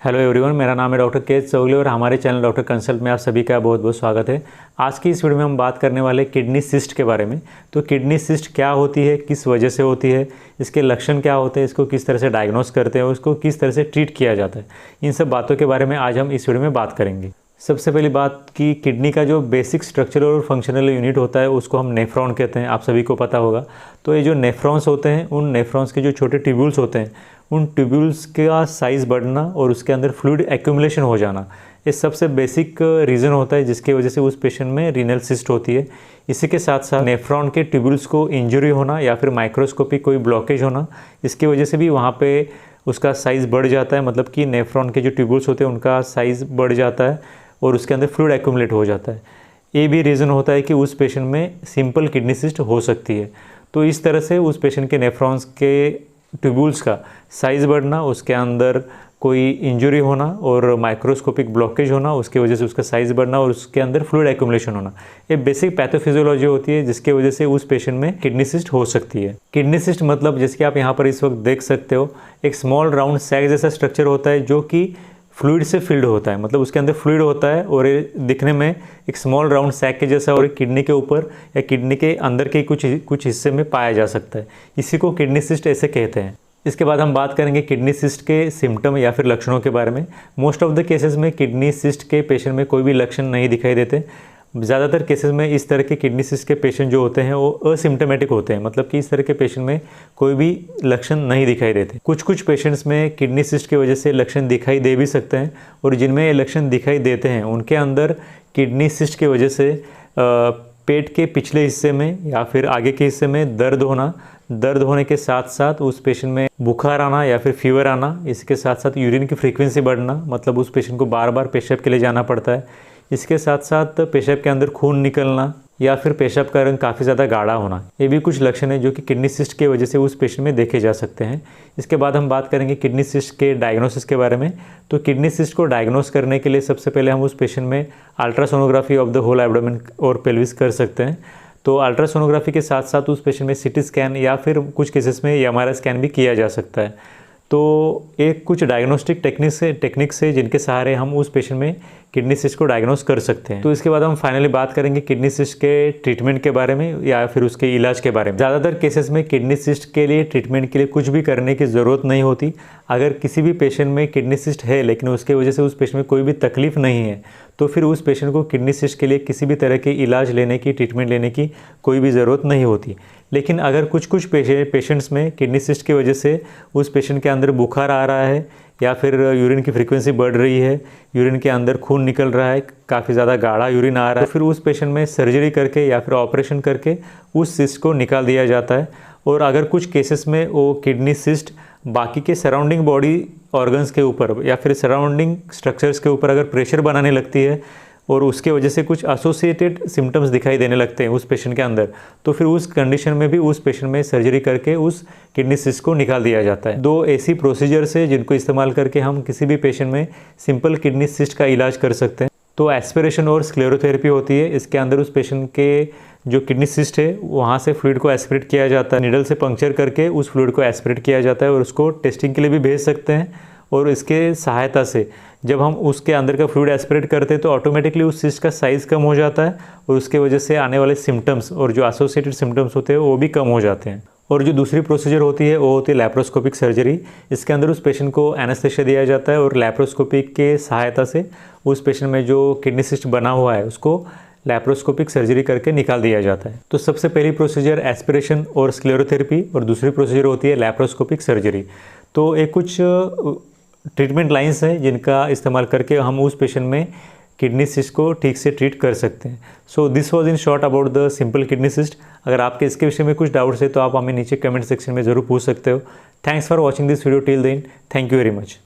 Hello everyone, मेरा नाम है डॉक्टर के चौगले और हमारे चैनल डॉक्टर कंसल्ट में आप सभी का बहुत बहुत स्वागत है। आज की इस वीडियो में हम बात करने वाले किडनी सिस्ट के बारे में। तो किडनी सिस्ट क्या होती है, किस वजह से होती है, इसके लक्षण क्या होते हैं, इसको किस तरह से डायग्नोस करते हैं, उसको किस तरह से ट्रीट किया जाता है, इन सब बातों के बारे में आज हम इस वीडियो में बात करेंगे। सबसे पहली बात कि किडनी का जो बेसिक स्ट्रक्चरल और फंक्शनल यूनिट होता है उसको हम नेफ्रॉन कहते हैं, आप सभी को पता होगा। तो ये जो नेफ्रॉन्स होते हैं, उन नेफ्रॉन्स के जो छोटे ट्यूब्यूल्स होते हैं, उन ट्यूब्यूल्स का साइज़ बढ़ना और उसके अंदर फ्लूइड एक्यूमुलेशन हो जाना, ये सबसे बेसिक रीज़न होता है जिसकी वजह से उस पेशेंट में रीनल सिस्ट होती है। इसी के साथ साथ नेफ्रॉन के ट्यूब्यूल्स को इंजरी होना या फिर माइक्रोस्कोपिक कोई ब्लॉकेज होना, इसकी वजह से भी वहाँ पे उसका साइज़ बढ़ जाता है। मतलब कि नेफ्रॉन के जो ट्यूब्यूल्स होते हैं उनका साइज़ बढ़ जाता है और उसके अंदर फ्लूइड एक्यूमुलेट हो जाता है। ये भी रीज़न होता है कि उस पेशेंट में सिंपल किडनी सिस्ट हो सकती है। तो इस तरह से उस पेशेंट के नेफ्रॉन्स के ट्यूब्यूल्स का साइज़ बढ़ना, उसके अंदर कोई इंजरी होना और माइक्रोस्कोपिक ब्लॉकेज होना, उसकी वजह से उसका साइज़ बढ़ना और उसके अंदर फ्लूइड एक्यूमुलेशन होना, ये बेसिक पैथोफिजियोलॉजी होती है जिसकी वजह से उस पेशेंट में किडनी सिस्ट हो सकती है। किडनी सिस्ट मतलब जैसे कि आप यहाँ पर इस वक्त देख सकते हो, एक स्मॉल राउंड सैक जैसा स्ट्रक्चर होता है जो कि फ्लूइड से फिल्ड होता है। मतलब उसके अंदर फ्लूइड होता है और ये दिखने में एक स्मॉल राउंड सैक के जैसा और किडनी के ऊपर या किडनी के अंदर के कुछ हिस्से में पाया जा सकता है। इसी को किडनी सिस्ट ऐसे कहते हैं। इसके बाद हम बात करेंगे किडनी सिस्ट के सिम्टम या फिर लक्षणों के बारे में। मोस्ट ऑफ द केसेस में किडनी सिस्ट के पेशेंट में कोई भी लक्षण नहीं दिखाई देते। ज़्यादातर केसेस में इस तरह के किडनी सिस्ट के पेशेंट जो होते हैं वो असिम्टोमेटिक होते हैं। मतलब कि इस तरह के पेशेंट में कोई भी लक्षण नहीं दिखाई देते। कुछ पेशेंट्स में किडनी सिस्ट की वजह से लक्षण दिखाई दे भी सकते हैं और जिनमें ये लक्षण दिखाई देते हैं उनके अंदर किडनी सिस्ट की वजह से पेट के पिछले हिस्से में या फिर आगे के हिस्से में दर्द होने के साथ साथ उस पेशेंट में बुखार आना या फिर फीवर आना, इसके साथ साथ यूरिन की फ्रीक्वेंसी बढ़ना, मतलब उस पेशेंट को बार बार पेशाब के लिए जाना पड़ता है। इसके साथ साथ पेशाब के अंदर खून निकलना या फिर पेशाब का रंग काफ़ी ज़्यादा गाढ़ा होना, ये भी कुछ लक्षण है जो कि किडनी सिस्ट की वजह से उस पेशेंट में देखे जा सकते हैं। इसके बाद हम बात करेंगे किडनी सिस्ट के डायग्नोसिस के बारे में। तो किडनी सिस्ट को डायग्नोस करने के लिए सबसे पहले हम उस पेशेंट में ultrasonography of the whole abdomen और पेल्विस कर सकते हैं। तो अल्ट्रासोनोग्राफी के साथ साथ उस पेशेंट में सीटी स्कैन या फिर कुछ केसेस में एमआरआई स्कैन भी किया जा सकता है। तो एक कुछ डायग्नोस्टिक टेक्निक्स है जिनके सहारे हम उस पेशेंट में किडनी सिस्ट को डायग्नोस कर सकते हैं। तो इसके बाद हम फाइनली बात करेंगे किडनी सिस्ट के ट्रीटमेंट के बारे में या फिर उसके इलाज के बारे में। ज़्यादातर केसेस में किडनी सिस्ट के लिए ट्रीटमेंट के लिए कुछ भी करने की ज़रूरत नहीं होती। अगर किसी भी पेशेंट में किडनी सिस्ट है लेकिन उसके वजह से उस पेशेंट में कोई भी तकलीफ नहीं है तो फिर उस पेशेंट को किडनी सिस्ट के लिए किसी भी तरह के इलाज लेने की, ट्रीटमेंट लेने की कोई भी ज़रूरत नहीं होती। लेकिन अगर कुछ पेशेंट्स में किडनी सिस्ट की वजह से उस पेशेंट के अंदर बुखार आ रहा है या फिर यूरिन की फ्रीक्वेंसी बढ़ रही है, यूरिन के अंदर खून निकल रहा है, काफ़ी ज़्यादा गाढ़ा यूरिन आ रहा है, तो फिर उस पेशेंट में सर्जरी करके या फिर ऑपरेशन करके उस सिस्ट को निकाल दिया जाता है। और अगर कुछ केसेस में वो किडनी सिस्ट बाकी के सराउंडिंग बॉडी ऑर्गन्स के ऊपर या फिर सराउंडिंग स्ट्रक्चर्स के ऊपर अगर प्रेशर बनाने लगती है और उसके वजह से कुछ एसोसिएटेड सिम्टम्स दिखाई देने लगते हैं उस पेशेंट के अंदर, तो फिर उस कंडीशन में भी उस पेशेंट में सर्जरी करके उस किडनी सिस्ट को निकाल दिया जाता है। दो ऐसी प्रोसीजर्स है जिनको इस्तेमाल करके हम किसी भी पेशेंट में सिंपल किडनी सिस्ट का इलाज कर सकते हैं। तो एस्पिरेशन और स्क्लेरोथेरेपी होती है। इसके अंदर उस पेशेंट के जो किडनी सिस्ट है वहाँ से फ्लूइड को एस्पिरेट किया जाता है, नीडल से पंक्चर करके उस फ्लूइड को एस्पिरेट किया जाता है और उसको टेस्टिंग के लिए भी भेज सकते हैं। और इसके सहायता से जब हम उसके अंदर का फ्लूइड एस्पिरेट करते हैं तो ऑटोमेटिकली उस सिस्ट का साइज़ कम हो जाता है और उसके वजह से आने वाले सिम्टम्स और जो एसोसिएटेड सिम्टम्स होते हैं वो भी कम हो जाते हैं। और जो दूसरी प्रोसीजर होती है वो होती है लैप्रोस्कोपिक सर्जरी। इसके अंदर उस पेशेंट को एनेस्थेसिया दिया जाता है और लैप्रोस्कोपिक के सहायता से उस पेशेंट में जो किडनी सिस्ट बना हुआ है उसको लैप्रोस्कोपिक सर्जरी करके निकाल दिया जाता है। तो सबसे पहली प्रोसीजर एस्पिरेशन और स्क्लेरोथेरेपी और दूसरी प्रोसीजर होती है लैप्रोस्कोपिक सर्जरी। तो एक कुछ ट्रीटमेंट लाइंस हैं जिनका इस्तेमाल करके हम उस पेशेंट में किडनी सिस्ट को ठीक से ट्रीट कर सकते हैं। So this was in short about the simple kidney cyst. अगर आपके इसके विषय में कुछ डाउट्स है तो आप हमें नीचे कमेंट सेक्शन में ज़रूर पूछ सकते हो। Thanks for watching this video till then. Thank you very much.